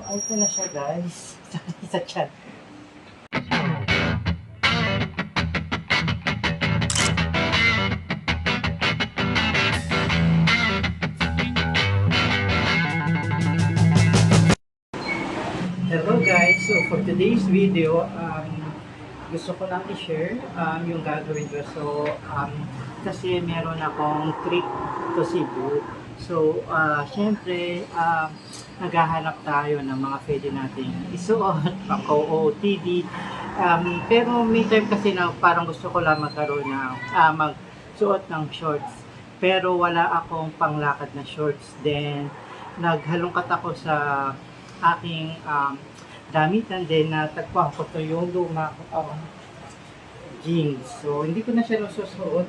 ito na siya guys. Sa chat. Hello guys, so for today's video, gusto ko lang i-share yung gagawin ko. So, kasi meron akong trip to Cebu. So, syempre, naghahanap tayo ng mga pwede nating isuot, pang OOTD. Pero may time kasi na parang gusto ko lang magkaroon ng, magsuot ng shorts. Pero wala akong panglakad na shorts. Then, naghalongkat ako sa aking damitan din na tagpuan ko to yung luma jeans. So, hindi ko na siya nasusuot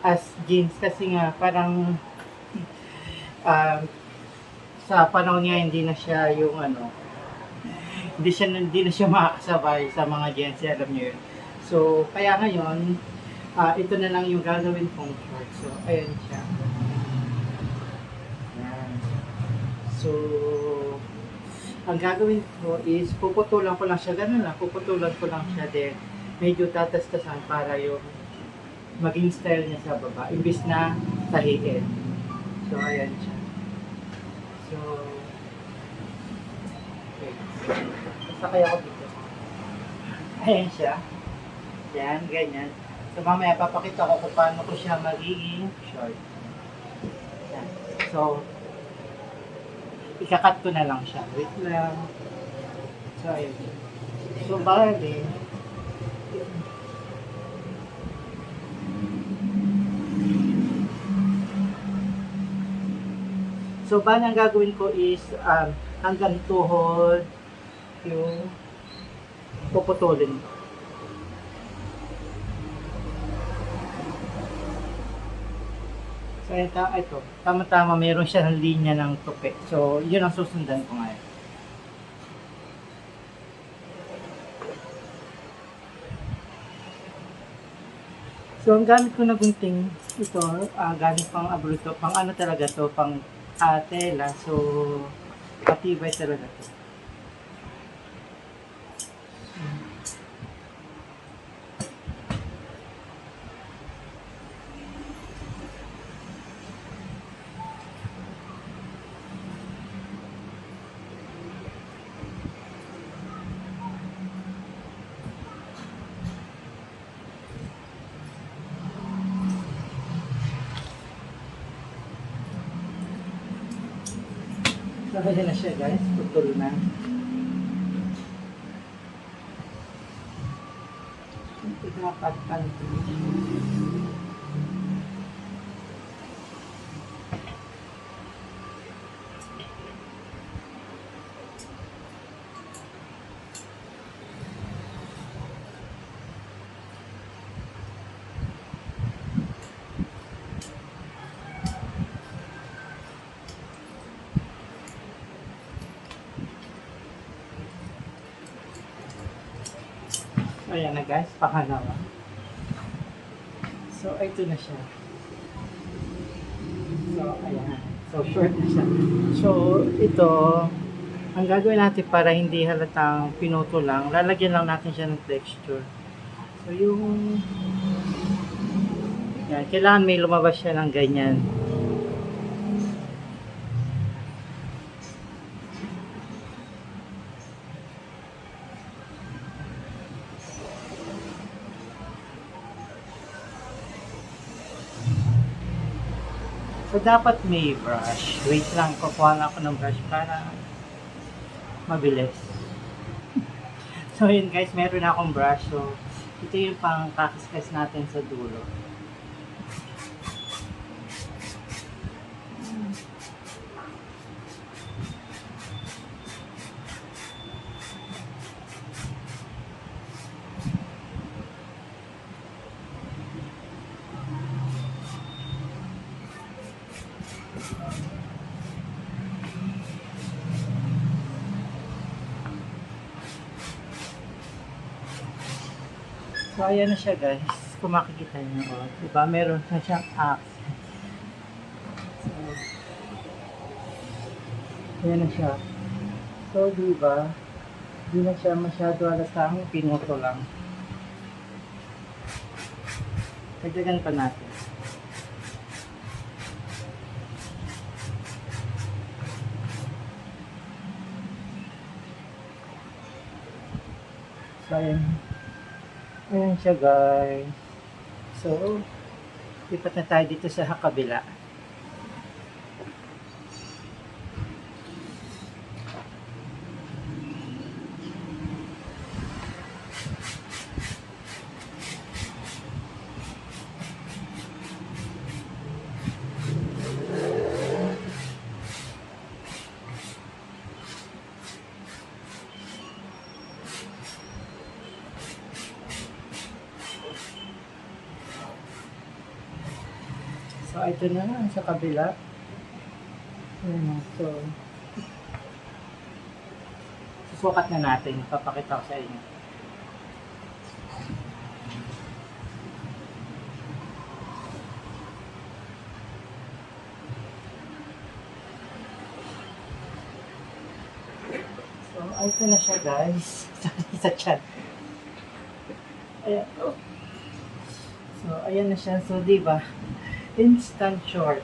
as jeans kasi nga parang sa panahon niya hindi na siya yung ano, hindi na siya makakasabay sa mga jeans, alam niyo yun. So, kaya ngayon, ito na lang yung gagawin kong short. So, ayan siya. So, ang gagawin ko is puputulan ko lang siya, ganun lang, puputulan ko lang siya din. Medyo tatastasan para yung maging style niya sa baba, imbis na tahiin. So, ayan siya. So, okay. Sakay ako dito. Ayan siya. Yan, ganyan. So, mamaya papakita ko kung paano ko siya magiging short. Yan. So, ikakat ko na lang siya. Wait lang. So, ayun. So, bali. So, bali ang gagawin ko is hanggang tuhod yung puputulin. So, ito. Tama-tama, mayroon siya ng linya ng tupi. So, yun ang susundan ko ngayon. So, ang gamit ko na gunting ito, gamit pang abruto, pang ano talaga to, pang tela. So, patibay talaga to. So, ayan na siya guys, putol na. Ikakat-kan ito. Ayan na guys, pangalawa. So, ito na siya. So, ayan. So, short na siya. So, ito, ang gagawin natin para hindi halatang pinuto lang, lalagyan lang natin siya ng texture. So, yung, yan, kailangan may lumabas siya ng ganyan. So, dapat may brush. Wait lang, kukuha lang ako ng brush para mabilis. So, yun guys, meron na akong brush. So, ito yung pang kakiskas natin sa dulo. So, ayan na siya guys. Kung makikita nyo, diba? Meron na siyang accent. So, Ayan na siya. So, di ba? Di na siya masyado halatang pinuto lang. Dagdagan pa natin. So, ayan. Ayan siya, guys. So, lipat na tayo dito sa kabila. So, ito na lang sa kabila. Ayan, so, susukat na natin. Papakita ko sa inyo. So, ito na siya, guys. Sorry sa chat. Ayan. So, ayan na siya. So, di ba? Instant short.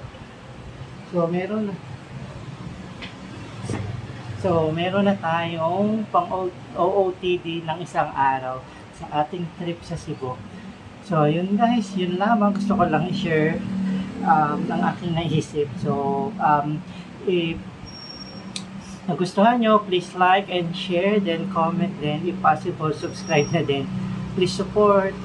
So, meron na tayong pang OOTD ng isang araw sa ating trip sa Cebu. So, yun guys, yun lamang gusto ko lang i-share ng aking naisip. So, if nagustuhan nyo, please like and share, then comment, then if possible, subscribe na din. Please support